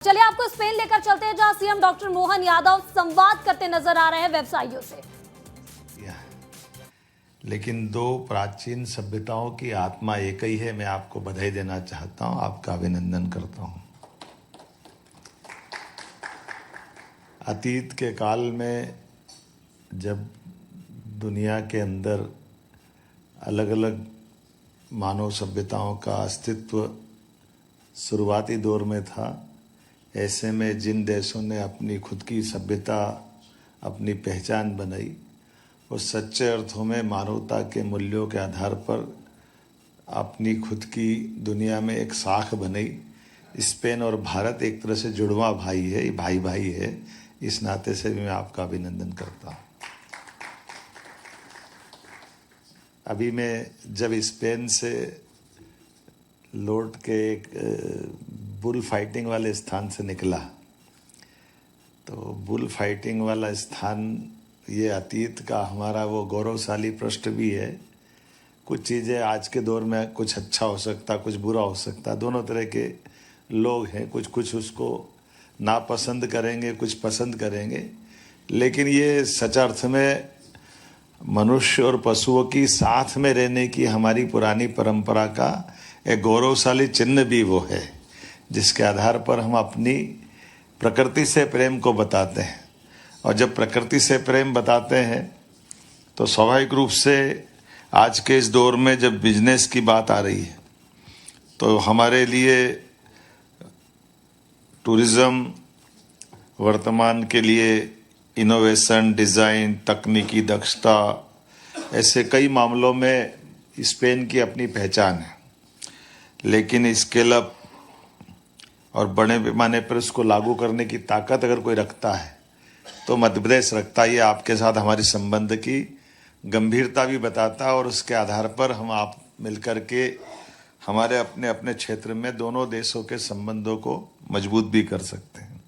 चलिए आपको स्पेन लेकर चलते हैं, जहां सीएम डॉक्टर मोहन यादव संवाद करते नजर आ रहे हैं व्यवसायियों से। लेकिन दो प्राचीन सभ्यताओं की आत्मा एक ही है। मैं आपको बधाई देना चाहता हूं, आपका अभिनंदन करता हूं। अतीत के काल में जब दुनिया के अंदर अलग अलग मानव सभ्यताओं का अस्तित्व शुरुआती दौर में था, ऐसे में जिन देशों ने अपनी खुद की सभ्यता, अपनी पहचान बनाई, वो सच्चे अर्थों में मानवता के मूल्यों के आधार पर अपनी खुद की दुनिया में एक साख बनाई। स्पेन और भारत एक तरह से जुड़वा भाई है, भाई भाई है। इस नाते से भी मैं आपका अभिनंदन करता हूँ। अभी मैं जब स्पेन से लौट के एक बुल फाइटिंग वाले स्थान से निकला, तो बुल फाइटिंग वाला स्थान ये अतीत का हमारा वो गौरवशाली पृष्ठ भी है। कुछ चीज़ें आज के दौर में कुछ अच्छा हो सकता, कुछ बुरा हो सकता, दोनों तरह के लोग हैं। कुछ उसको नापसंद करेंगे, कुछ पसंद करेंगे, लेकिन ये सच अर्थ में मनुष्य और पशुओं की साथ में रहने की हमारी पुरानी परंपरा का एक गौरवशाली चिन्ह भी वो है, जिसके आधार पर हम अपनी प्रकृति से प्रेम को बताते हैं। और जब प्रकृति से प्रेम बताते हैं तो स्वाभाविक रूप से आज के इस दौर में जब बिजनेस की बात आ रही है, तो हमारे लिए टूरिज़्म वर्तमान के लिए इनोवेशन, डिज़ाइन, तकनीकी दक्षता, ऐसे कई मामलों में स्पेन की अपनी पहचान है। लेकिन स्केल अप और बड़े पैमाने पर उसको लागू करने की ताकत अगर कोई रखता है तो मध्य प्रदेश रखता ही। आपके साथ हमारी संबंध की गंभीरता भी बताता है, और उसके आधार पर हम आप मिलकर के हमारे अपने अपने क्षेत्र में दोनों देशों के संबंधों को मजबूत भी कर सकते हैं।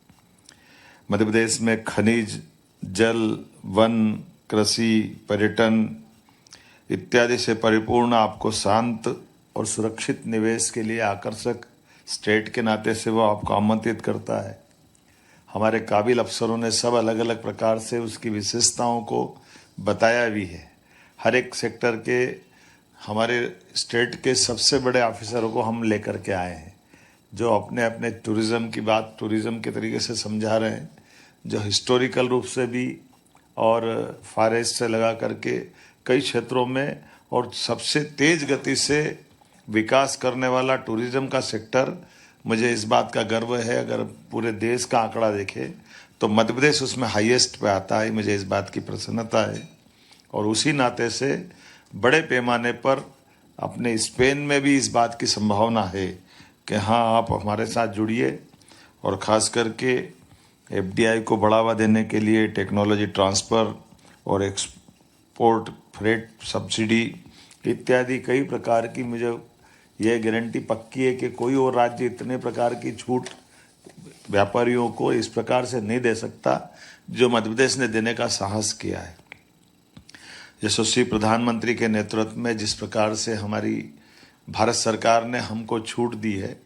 मध्य प्रदेश में खनिज, जल, वन, कृषि, पर्यटन इत्यादि से परिपूर्ण आपको शांत और सुरक्षित निवेश के लिए आकर्षक स्टेट के नाते से वो आपको आमंत्रित करता है। हमारे काबिल अफसरों ने सब अलग अलग प्रकार से उसकी विशेषताओं को बताया भी है। हर एक सेक्टर के हमारे स्टेट के सबसे बड़े ऑफिसरों को हम लेकर के आए हैं, जो अपने अपने टूरिज़्म की बात टूरिज़्म के तरीके से समझा रहे हैं, जो हिस्टोरिकल रूप से भी और फॉरेस्ट से लगा करके कई क्षेत्रों में और सबसे तेज गति से विकास करने वाला टूरिज़्म का सेक्टर। मुझे इस बात का गर्व है, अगर पूरे देश का आंकड़ा देखे तो मध्य प्रदेश उसमें हाईएस्ट पे आता है। मुझे इस बात की प्रसन्नता है, और उसी नाते से बड़े पैमाने पर अपने स्पेन में भी इस बात की संभावना है कि हाँ, आप हमारे साथ जुड़िए, और ख़ास करके एफडीआई को बढ़ावा देने के लिए टेक्नोलॉजी ट्रांसफ़र और एक्सपोर्ट फ्रेट सब्सिडी इत्यादि कई प्रकार की मुझे यह गारंटी पक्की है कि कोई और राज्य इतने प्रकार की छूट व्यापारियों को इस प्रकार से नहीं दे सकता जो मध्य प्रदेश ने देने का साहस किया है। यशस्वी प्रधानमंत्री के नेतृत्व में जिस प्रकार से हमारी भारत सरकार ने हमको छूट दी है,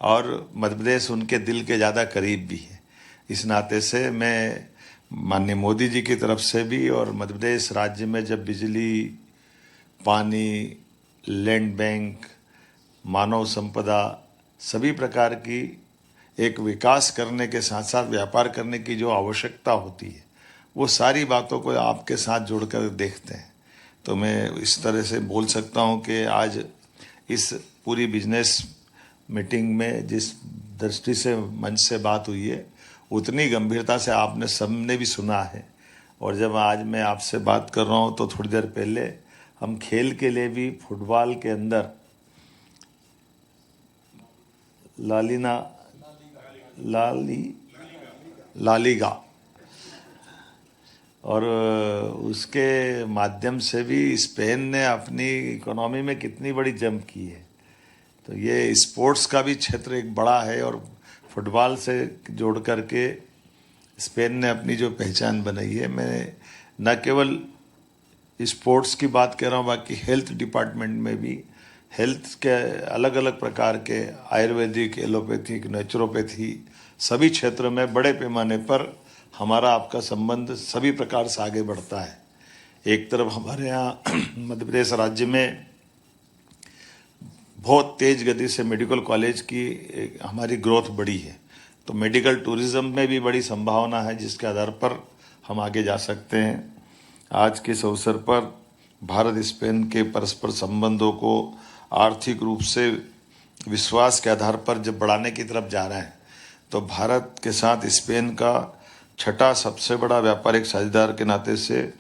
और मध्य प्रदेश उनके दिल के ज़्यादा करीब भी है। इस नाते से मैं माननीय मोदी जी की तरफ से भी, और मध्य प्रदेश राज्य में जब बिजली, पानी, लैंड बैंक, मानव संपदा, सभी प्रकार की एक विकास करने के साथ साथ व्यापार करने की जो आवश्यकता होती है, वो सारी बातों को आपके साथ जोड़कर देखते हैं। तो मैं इस तरह से बोल सकता हूँ कि आज इस पूरी बिजनेस मीटिंग में जिस दृष्टि से मंच से बात हुई है, उतनी गंभीरता से आपने सबने भी सुना है। और जब आज मैं आपसे बात कर रहा हूँ तो थोड़ी देर पहले हम खेल के लिए भी फुटबॉल के अंदर लालीगा और उसके माध्यम से भी स्पेन ने अपनी इकोनॉमी में कितनी बड़ी जंप की है। तो ये स्पोर्ट्स का भी क्षेत्र एक बड़ा है, और फुटबॉल से जोड़ करके स्पेन ने अपनी जो पहचान बनाई है। मैं न केवल स्पोर्ट्स की बात कर रहा हूँ, बाकी हेल्थ डिपार्टमेंट में भी हेल्थ के अलग अलग प्रकार के आयुर्वेदिक, एलोपैथिक, नेचुरोपैथी सभी क्षेत्र में बड़े पैमाने पर हमारा आपका संबंध सभी प्रकार से आगे बढ़ता है। एक तरफ हमारे यहाँ मध्य प्रदेश राज्य में बहुत तेज गति से मेडिकल कॉलेज की हमारी ग्रोथ बढ़ी है, तो मेडिकल टूरिज्म में भी बड़ी संभावना है जिसके आधार पर हम आगे जा सकते हैं। आज के इस अवसर पर भारत स्पेन के परस्पर संबंधों को आर्थिक रूप से विश्वास के आधार पर जब बढ़ाने की तरफ जा रहे हैं, तो भारत के साथ स्पेन का छठा सबसे बड़ा व्यापारिक साझेदार के नाते से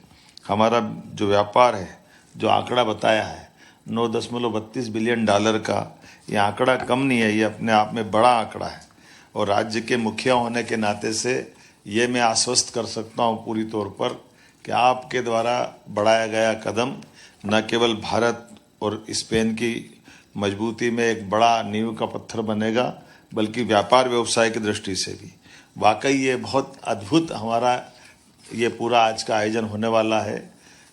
हमारा जो व्यापार है, जो आंकड़ा बताया है 9.32 बिलियन डॉलर का, ये आंकड़ा कम नहीं है, ये अपने आप में बड़ा आंकड़ा है। और राज्य के मुखिया होने के नाते से ये मैं आश्वस्त कर सकता हूँ पूरी तौर पर कि आपके द्वारा बढ़ाया गया कदम न केवल भारत और स्पेन की मजबूती में एक बड़ा नींव का पत्थर बनेगा, बल्कि व्यापार व्यवसाय की दृष्टि से भी वाकई ये बहुत अद्भुत हमारा ये पूरा आज का आयोजन होने वाला है।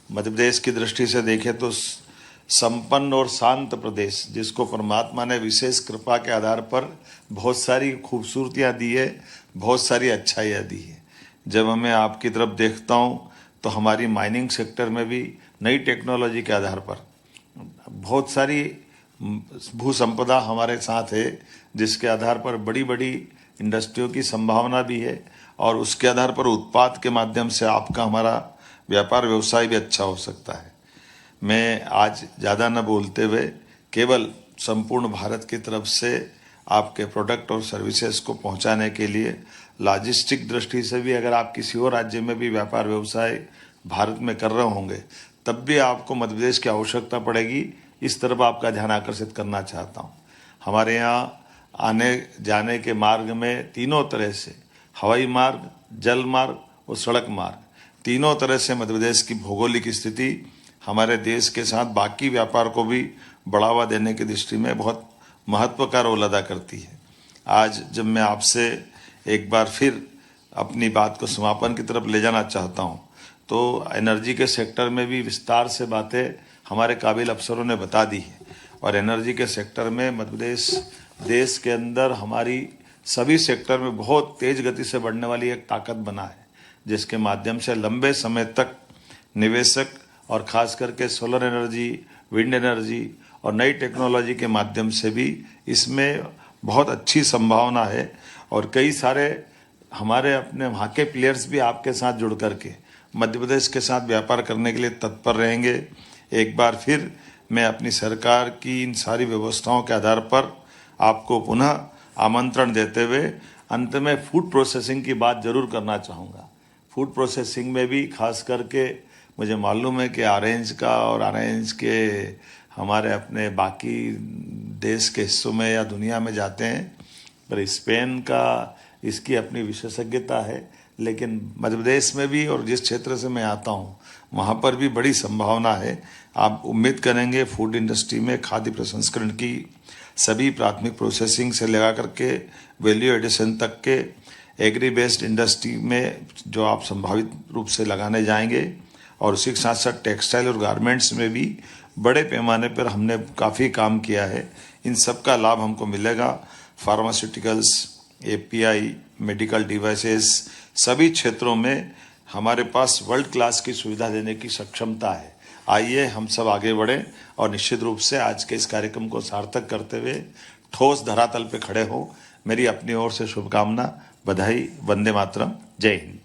मध्य प्रदेश की दृष्टि से देखें तो संपन्न और शांत प्रदेश, जिसको परमात्मा ने विशेष कृपा के आधार पर बहुत सारी खूबसूरतियाँ दी है, बहुत सारी अच्छाइयाँ दी है। जब मैं आपकी तरफ देखता हूँ तो हमारी माइनिंग सेक्टर में भी नई टेक्नोलॉजी के आधार पर बहुत सारी भू संपदा हमारे साथ है, जिसके आधार पर बड़ी बड़ी इंडस्ट्रियों की संभावना भी है और उसके आधार पर उत्पाद के माध्यम से आपका हमारा व्यापार व्यवसाय भी अच्छा हो सकता है। मैं आज ज़्यादा न बोलते हुए केवल संपूर्ण भारत की तरफ से आपके प्रोडक्ट और सर्विसेज को पहुंचाने के लिए लॉजिस्टिक दृष्टि से भी अगर आप किसी और राज्य में भी व्यापार व्यवसाय भारत में कर रहे होंगे, तब भी आपको मध्य प्रदेश की आवश्यकता पड़ेगी। इस तरफ आपका ध्यान आकर्षित करना चाहता हूँ। हमारे यहाँ आने जाने के मार्ग में तीनों तरह से हवाई मार्ग, जल मार्ग और सड़क मार्ग, तीनों तरह से मध्य प्रदेश की भौगोलिक स्थिति हमारे देश के साथ बाकी व्यापार को भी बढ़ावा देने की दृष्टि में बहुत महत्व का रोल अदा करती है। आज जब मैं आपसे एक बार फिर अपनी बात को समापन की तरफ ले जाना चाहता हूँ, तो एनर्जी के सेक्टर में भी विस्तार से बातें हमारे काबिल अफसरों ने बता दी है और एनर्जी के सेक्टर में मध्य प्रदेश देश के अंदर हमारी सभी सेक्टर में बहुत तेज गति से बढ़ने वाली एक ताकत बना है, जिसके माध्यम से लंबे समय तक निवेशक और खास करके सोलर एनर्जी, विंड एनर्जी और नई टेक्नोलॉजी के माध्यम से भी इसमें बहुत अच्छी संभावना है। और कई सारे हमारे अपने वहाँ के प्लेयर्स भी आपके साथ जुड़ करके मध्य प्रदेश के साथ व्यापार करने के लिए तत्पर रहेंगे। एक बार फिर मैं अपनी सरकार की इन सारी व्यवस्थाओं के आधार पर आपको पुनः आमंत्रण देते हुए अंत में फूड प्रोसेसिंग की बात जरूर करना चाहूँगा। फूड प्रोसेसिंग में भी खास करके मुझे मालूम है कि ऑरेंज का और ऑरेंज के हमारे अपने बाकी देश के हिस्सों में या दुनिया में जाते हैं, पर स्पेन का इसकी अपनी विशेषज्ञता है। लेकिन मध्य प्रदेश में भी और जिस क्षेत्र से मैं आता हूँ वहाँ पर भी बड़ी संभावना है। आप उम्मीद करेंगे फूड इंडस्ट्री में खाद्य प्रसंस्करण की सभी प्राथमिक प्रोसेसिंग से लगा करके वैल्यू एडिशन तक के एग्री बेस्ड इंडस्ट्री में जो आप संभावित रूप से लगाने जाएंगे, और उसी के साथ साथ टेक्सटाइल और गारमेंट्स में भी बड़े पैमाने पर हमने काफ़ी काम किया है। इन सब का लाभ हमको मिलेगा। फार्मास्यूटिकल्स, एपीआई, मेडिकल डिवाइसेस, सभी क्षेत्रों में हमारे पास वर्ल्ड क्लास की सुविधा देने की सक्षमता है। आइए हम सब आगे बढ़ें और निश्चित रूप से आज के इस कार्यक्रम को सार्थक करते हुए ठोस धरातल पे खड़े हों। मेरी अपनी ओर से शुभकामना, बधाई, वंदे मातरम, जय हिंद।